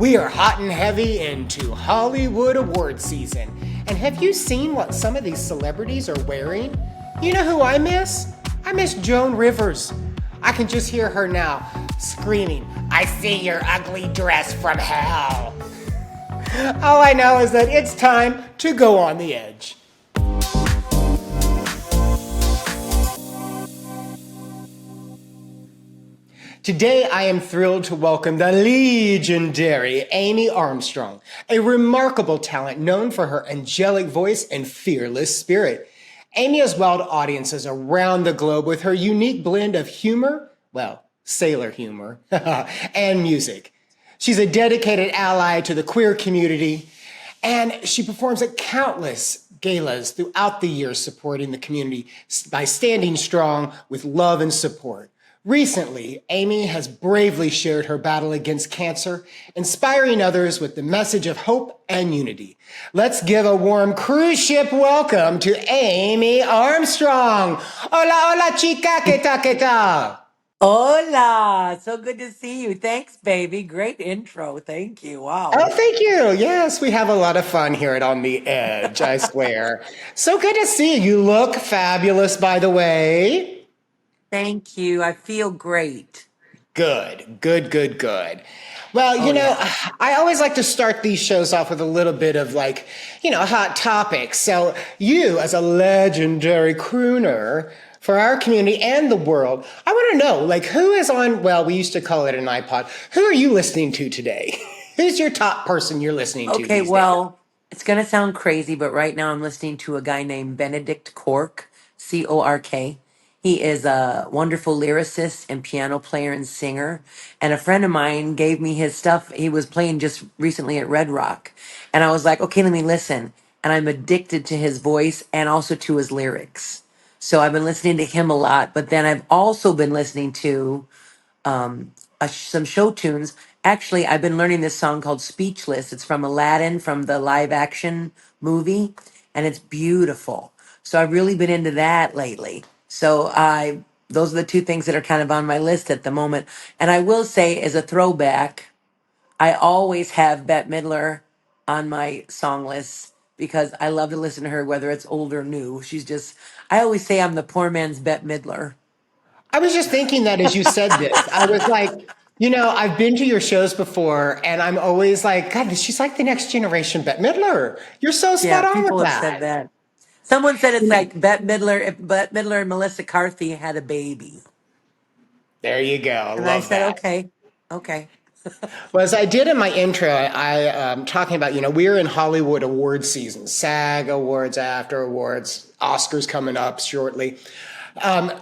We are hot and heavy into Hollywood award season. And have you seen what some of these celebrities are wearing? You know who I miss? I miss Joan Rivers. I can just hear her now screaming, "I see your ugly dress from hell." All I know is that it's time to go on the edge. Today, I am thrilled to welcome the legendary Amy Armstrong, a remarkable talent known for her angelic voice and fearless spirit. Amy has wowed audiences around the globe with her unique blend of humor, well, sailor humor, and music. She's a dedicated ally to the queer community, and she performs at countless galas throughout the year supporting the community by standing strong with love and support. Recently, Amy has bravely shared her battle against cancer, inspiring others with the message of hope and unity. Let's give a warm cruise ship welcome to Amy Armstrong. Hola, hola, chica, que tal? Hola, so good to see you. Thanks, baby. Great intro. Thank you. Oh, Wow. thank you. Yes, we have a lot of fun here at On the Edge, I swear. So good to see you. You look fabulous, by the way. Thank you. I feel great. Good, good, good, good. Well, Oh, yeah. I always like to start these shows off with a little bit of like, hot topics. So, you, as a legendary crooner for our community and the world, I want to know, like, who is on, well, we used to call it an iPod. Who are you listening to today? Who's your top person you're listening to Okay, these days? well, it's going to sound crazy, but right now I'm listening to a guy named Benedict Cork, Cork. He is a wonderful lyricist and piano player and singer. And a friend of mine gave me his stuff. He was playing just recently at Red Rock. And I was like, okay, let me listen. And I'm addicted to his voice and also to his lyrics. So I've been listening to him a lot. But then I've also been listening to some show tunes. Actually, I've been learning this song called Speechless. It's from Aladdin, from the live action movie, and it's beautiful. So I've really been into that lately. Those are the two things that are kind of on my list at the moment. And I will say, as a throwback, I always have Bette Midler on my song list because I love to listen to her, whether it's old or new. I always say I'm the poor man's Bette Midler. I was just thinking that as you said this, I was like, I've been to your shows before, and I'm always like, God, she's like the next generation Bette Midler. You're so Yeah, spot on with people have said that. that. Someone said You it's know, like Bette Midler if Bette Midler and Melissa Carthy had a baby. there you go. I And I love said, that. okay, okay. Well, as I did in my intro, talking about, we're in Hollywood award season, SAG awards, after awards, Oscars coming up shortly. Um,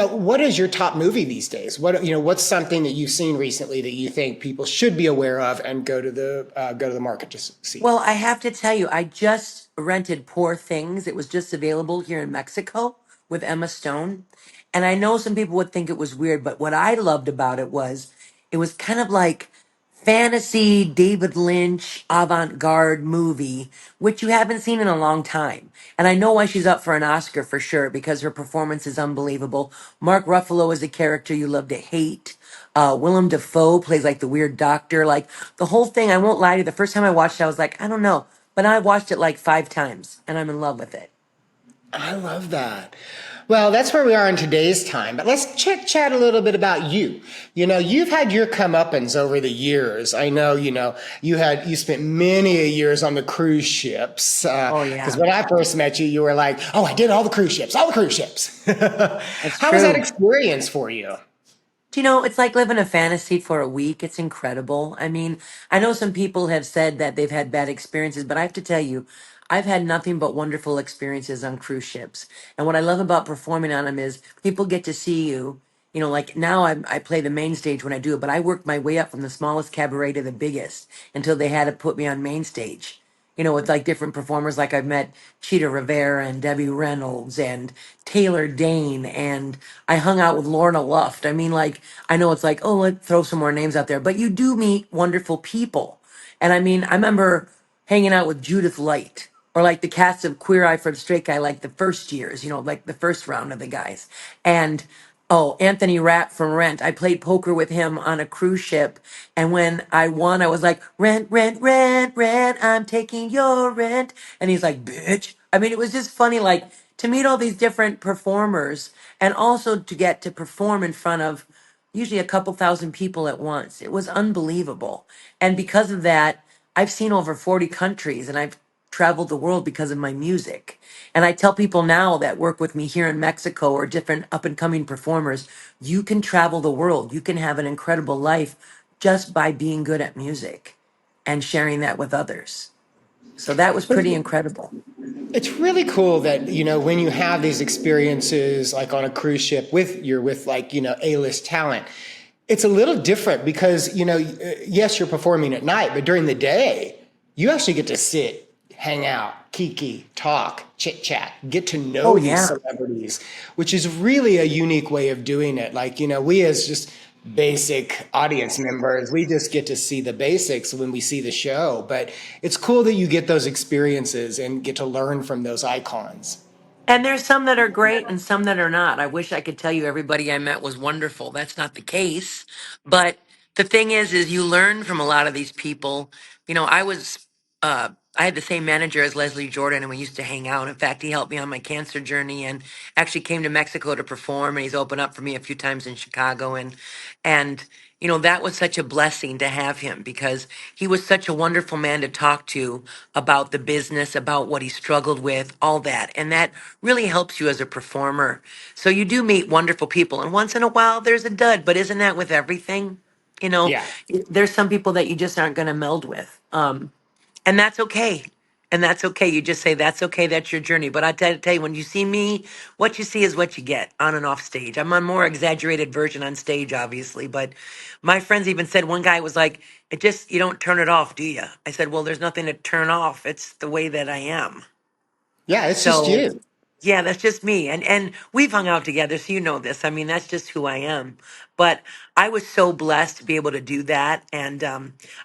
what is your top movie these days? What's something that you've seen recently that you think people should be aware of and go to the market to see? Well, I have to tell you, I just rented Poor Things. It was just available here in Mexico with Emma Stone. And I know some people would think it was weird, but what I loved about it was kind of like fantasy David Lynch avant-garde movie, which you haven't seen in a long time. And I know why she's up for an Oscar for sure, because her performance is unbelievable. Mark Ruffalo is a character you love to hate. Willem Dafoe plays like the weird doctor. Like the whole thing, I won't lie to you. The first time I watched it, I was like, I don't know. But I watched it like 5 times and I'm in love with it. I love that. Well, that's where we are in today's time. But let's chat a little bit about you. You've had your comeuppance over the years. I know, you spent many a years on the cruise ships. Oh, Because yeah, when I first met you, you were like, "Oh, I did all the cruise ships, all the cruise ships." that's How was that true. experience for you? Do you know, it's like living a fantasy for a week. It's incredible. I mean, I know some people have said that they've had bad experiences, but I have to tell you, I've had nothing but wonderful experiences on cruise ships. And what I love about performing on them is people get to see you. You know, like now I play the main stage when I do it, but I worked my way up from the smallest cabaret to the biggest until they had to put me on main stage. You know, with like different performers, like I've met Cheetah Rivera and Debbie Reynolds and Taylor Dane, and I hung out with Lorna Luft. I mean, like, I know it's like, oh, let's throw some more names out there, but you do meet wonderful people. And I mean, I remember hanging out with Judith Light or like the cast of Queer Eye for the Straight Guy, like the first years, you know, like the first round of the guys. And Oh, Anthony Rapp from Rent. I played poker with him on a cruise ship. And when I won, I was like, rent, rent, rent, rent. I'm taking your rent. And he's like, bitch. I mean, it was just funny, like to meet all these different performers and also to get to perform in front of usually a couple thousand people at once. It was unbelievable. And because of that, I've seen over 40 countries and I've traveled the world because of my music. And I tell people now that work with me here in Mexico or different up and coming performers, you can travel the world. You can have an incredible life just by being good at music and sharing that with others. So that was But pretty incredible. it's really cool that, when you have these experiences like on a cruise ship with like, A-list talent, it's a little different because, yes, you're performing at night, but during the day, you actually get to sit, hang out, kiki, talk, chit chat, get to Oh, know these yeah. celebrities, which is really a unique way of doing it. Like, we as just basic audience members, we just get to see the basics when we see the show. But it's cool that you get those experiences and get to learn from those icons. And there's some that are great and some that are not. I wish I could tell you everybody I met was wonderful. That's not the case. But the thing is you learn from a lot of these people. I had the same manager as Leslie Jordan and we used to hang out. In fact, he helped me on my cancer journey and actually came to Mexico to perform and he's opened up for me a few times in Chicago and that was such a blessing to have him because he was such a wonderful man to talk to about the business, about what he struggled with, all that. And that really helps you as a performer. So you do meet wonderful people. And once in a while, there's a dud, but isn't that with everything? You know, Yeah. there's some people that you just aren't going to meld with. And that's okay. And that's okay. You just say, that's okay. That's your journey. But tell you, when you see me, what you see is what you get on and off stage. I'm a more exaggerated version on stage, obviously. But my friends even said, one guy was like, you don't turn it off, do you? I said, well, there's nothing to turn off. It's the way that I am. Yeah, it's just So you. yeah, that's just me. And we've hung out together, so you know this. I mean, that's just who I am. But I was so blessed to be able to do that. And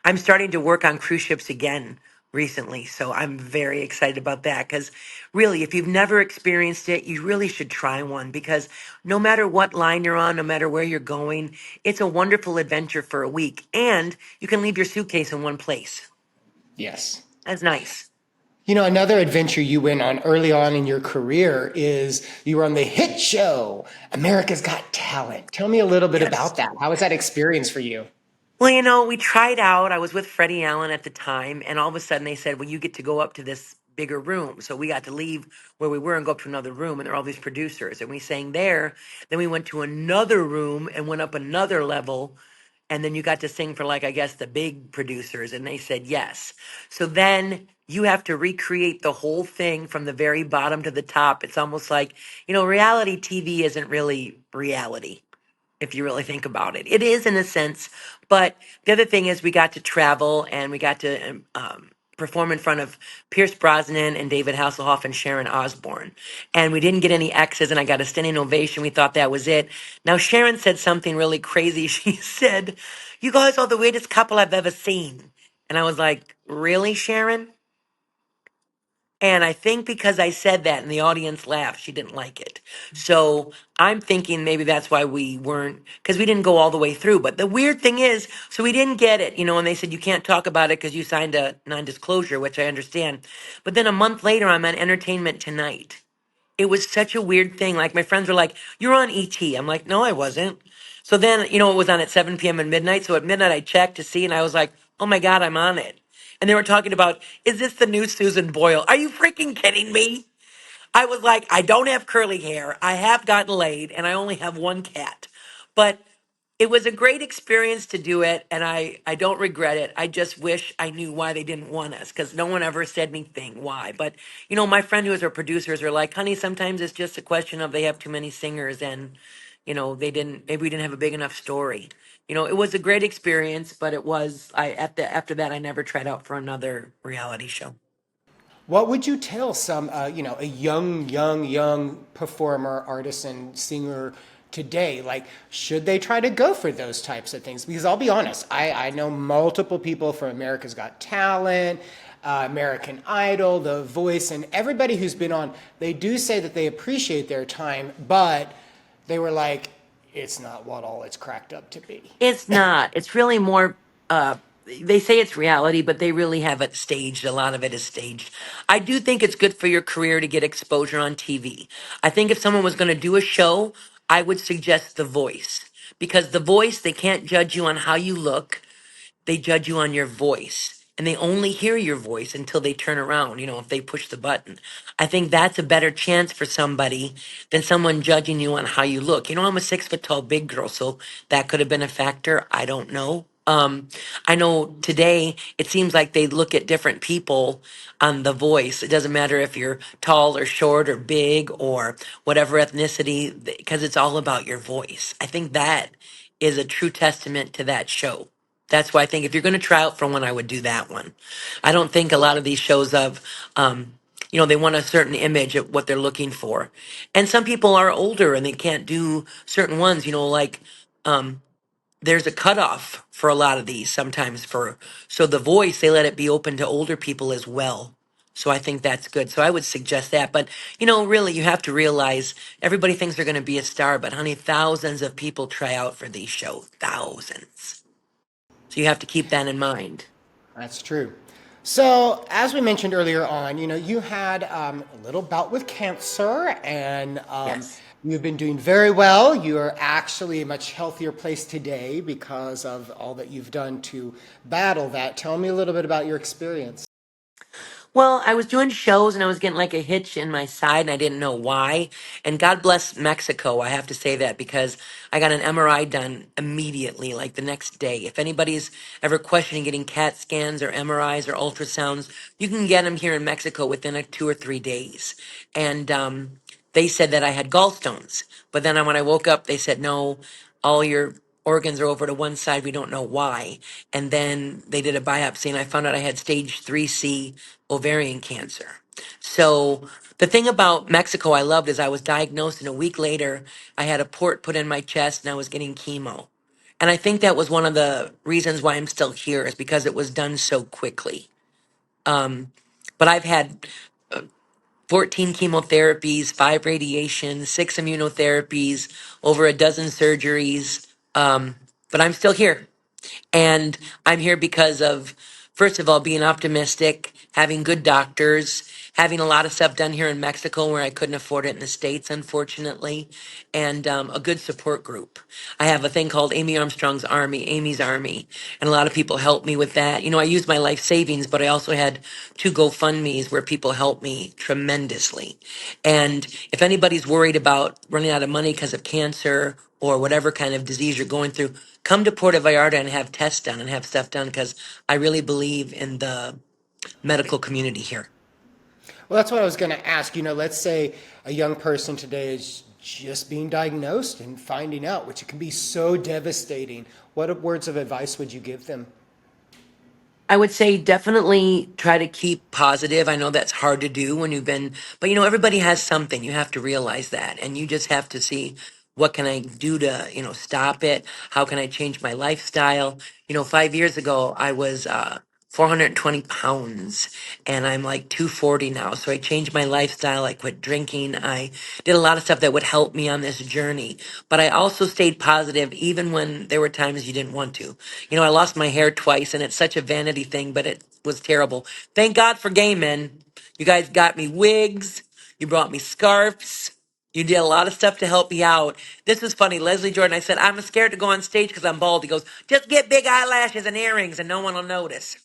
I'm starting to work on cruise ships again recently. So I'm very excited about that because really, if you've never experienced it, you really should try one because no matter what line you're on, no matter where you're going, it's a wonderful adventure for a week. And you can leave your suitcase in one place. Yes. That's nice. Another adventure you went on early on in your career is you were on the hit show, America's Got Talent. Tell me a little bit Yes. about that. How was that experience for you? Well, we tried out. I was with Freddie Allen at the time, and all of a sudden they said, well, you get to go up to this bigger room. So we got to leave where we were and go up to another room, and there are all these producers. And we sang there. Then we went to another room and went up another level. And then you got to sing for, like, I guess, the big producers, and they said yes. So then you have to recreate the whole thing from the very bottom to the top. It's almost like, reality TV isn't really reality if you really think about it. It is in a sense, but the other thing is we got to travel and we got to perform in front of Pierce Brosnan and David Hasselhoff and Sharon Osbourne. And we didn't get any X's and I got a standing ovation. We thought that was it. Now, Sharon said something really crazy. She said, you guys are the weirdest couple I've ever seen. And I was like, really, Sharon? And I think because I said that and the audience laughed, she didn't like it. So I'm thinking maybe that's why we weren't, because we didn't go all the way through. But the weird thing is, so we didn't get it, and they said you can't talk about it because you signed a non disclosure, which I understand. But then a month later, I'm on Entertainment Tonight. It was such a weird thing. Like my friends were like, "You're on ET." I'm like, "No, I wasn't." So then, it was on at 7 p.m. and midnight. So at midnight, I checked to see, and I was like, "Oh my God, I'm on it." And they were talking about, "Is this the new Susan Boyle? Are you freaking kidding me?" I was like, "I don't have curly hair. I have gotten laid, and I only have one cat." But it was a great experience to do it, and I don't regret it. I just wish I knew why they didn't want us, because no one ever said anything why. But my friend who is our producers are like, honey, sometimes it's just a question of they have too many singers, and they didn't, maybe we didn't have a big enough story. It was a great experience, but it was after that I never tried out for another reality show. What would you tell some, a young performer, artisan, singer today? Like, should they try to go for those types of things? Because I'll be honest, I know multiple people from America's Got Talent, American Idol, The Voice, and everybody who's been on, they do say that they appreciate their time, but they were like, It's not what all it's cracked up to be. It's not. It's really more. They say it's reality, but they really have it staged. A lot of it is staged. I do think it's good for your career to get exposure on TV. I think if someone was going to do a show, I would suggest The Voice, because The Voice, they can't judge you on how you look, they judge you on your voice, and they only hear your voice until they turn around, if they push the button. I think that's a better chance for somebody than someone judging you on how you look. I'm a 6 foot tall big girl, so that could have been a factor. I don't know. I know today it seems like they look at different people on The Voice. It doesn't matter if you're tall or short or big or whatever ethnicity, because it's all about your voice. I think that is a true testament to that show. That's why I think if you're going to try out for one, I would do that one. I don't think a lot of these shows they want a certain image of what they're looking for. And some people are older and they can't do certain ones, like um, there's a cutoff for a lot of these sometimes so The Voice, they let it be open to older people as well. So I think that's good. So I would suggest that. But, really, you have to realize everybody thinks they're going to be a star, but honey, thousands of people try out for these shows. Thousands. So you have to keep that in mind. That's true. So, as we mentioned earlier on, you had a little bout with cancer, and Yes. you've been doing very well. You are actually a much healthier place today because of all that you've done to battle that. Tell me a little bit about your experience. Well, I was doing shows and I was getting like a hitch in my side and I didn't know why. And God bless Mexico, I have to say that, because I got an MRI done immediately, like the next day. If anybody's ever questioning getting CAT scans or MRIs or ultrasounds, you can get them here in Mexico within 2 or 3 days. And they said that I had gallstones. But then when I woke up, they said, no, all your organs are over to one side. We don't know why. And then they did a biopsy and I found out I had stage 3C ovarian cancer. So the thing about Mexico I loved is I was diagnosed and a week later I had a port put in my chest and I was getting chemo. And I think that was one of the reasons why I'm still here, is because it was done so quickly. Um, but I've had 14 chemotherapies, 5 radiations, 6 immunotherapies, over a dozen surgeries. But I'm still here. And I'm here because of, first of all, being optimistic, having good doctors, having a lot of stuff done here in Mexico where I couldn't afford it in the States, unfortunately, and a good support group. I have a thing called Amy Armstrong's Army, Amy's Army, and a lot of people helped me with that. I used my life savings, but I also had 2 GoFundMe's where people helped me tremendously. And if anybody's worried about running out of money because of cancer or whatever kind of disease you're going through, come to Puerto Vallarta and have tests done and have stuff done, because I really believe in the medical community here. Well, that's what I was going to ask. Let's say a young person today is just being diagnosed and finding out, which it can be so devastating. What words of advice would you give them? I would say definitely try to keep positive. I know that's hard to do when you've been, but everybody has something. You have to realize that. And you just have to see, what can I do to, stop it? How can I change my lifestyle? 5 years ago, I was 420 pounds and I'm like 240 now. So I changed my lifestyle. I quit drinking. I did a lot of stuff that would help me on this journey. But I also stayed positive even when there were times you didn't want to. I lost my hair twice and it's such a vanity thing, but it was terrible. Thank God for gay men. You guys got me wigs. You brought me scarves. You did a lot of stuff to help me out. This was funny. Leslie Jordan, I said, I'm scared to go on stage because I'm bald. He goes, just get big eyelashes and earrings and no one will notice.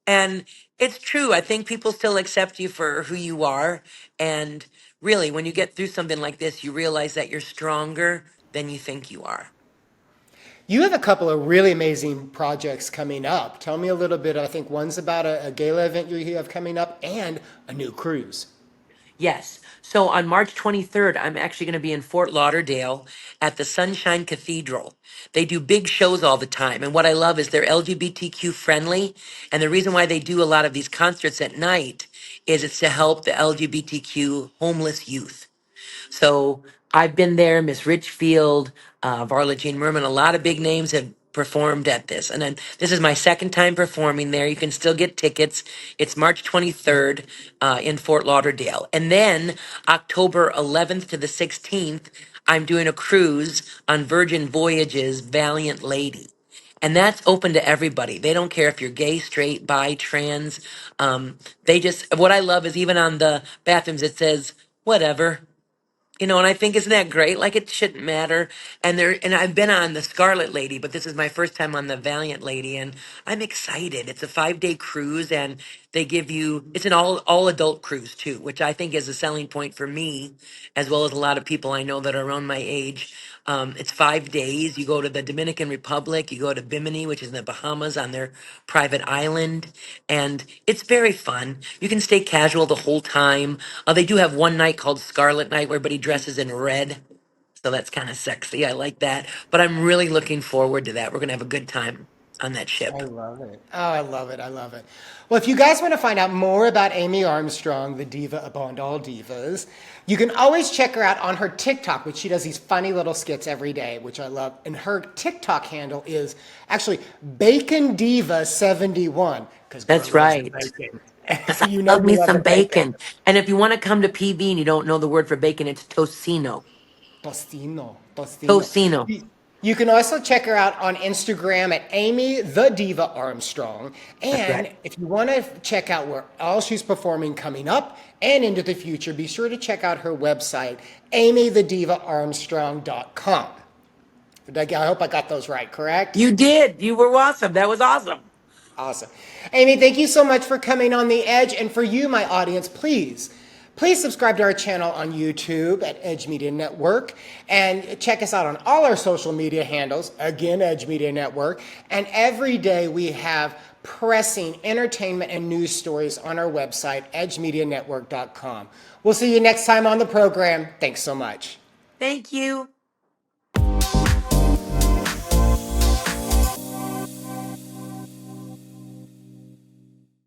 And it's true. I think people still accept you for who you are. And really, when you get through something like this, you realize that you're stronger than you think you are. You have a couple of really amazing projects coming up. Tell me a little bit. I think one's about a gala event you have coming up and a new cruise. Yes. So on March 23rd, I'm actually going to be in Fort Lauderdale at the Sunshine Cathedral. They do big shows all the time. And what I love is they're LGBTQ friendly. And the reason why they do a lot of these concerts at night is it's to help the LGBTQ homeless youth. So I've been there, Miss Richfield, Varla Jean Merman, a lot of big names have performed at this. And then this is my second time performing there. You can still get tickets. It's March 23rd in Fort Lauderdale. And then October 11th to the 16th, I'm doing a cruise on Virgin Voyages Valiant Lady. And that's open to everybody. They don't care if you're gay, straight, bi, trans. They just, what I love is even on the bathrooms, it says, whatever. You know, and I think isn't that great? Like it shouldn't matter. And I've been on the Scarlet Lady, but this is my first time on the Valiant Lady, and I'm excited. It's a 5 day cruise, and they give you it's an all adult cruise too, which I think is a selling point for me, as well as a lot of people I know that are around my age. It's 5 days. You go to the Dominican Republic, you go to Bimini, which is in the Bahamas on their private island, and it's very fun. You can stay casual the whole time. They do have one night called Scarlet Night where everybody dresses in red. So that's kind of sexy. I like that. But I'm really looking forward to that. We're going to have a good time on that I ship. love it. Oh, I love it. I love it. Well, if you guys want to find out more about Amy Armstrong, the diva upon all divas, you can always check her out on her TikTok, which she does these funny little skits every day, which I love. And her TikTok handle is actually Bacon Diva 71, because girl That's loves the right. bacon. 'Cause I You know love you me love the some bacon. bacon. And if you want to come to PV and you don't know the word for bacon, it's tocino. Tostino, Tostino. Tocino. You can also check her out on Instagram at Amy the Diva Armstrong. That's right. And if you want to check out where all she's performing coming up and into the future, be sure to check out her website, amythedivaarmstrong.com. I hope I got those right, correct? You did. You were awesome. That was awesome. Awesome. Amy, thank you so much for coming on The Edge. And for you, my audience, please subscribe to our channel on YouTube at Edge Media Network and check us out on all our social media handles, again, Edge Media Network. And every day we have pressing entertainment and news stories on our website, edgemedianetwork.com. We'll see you next time on the program. Thanks so much. Thank you.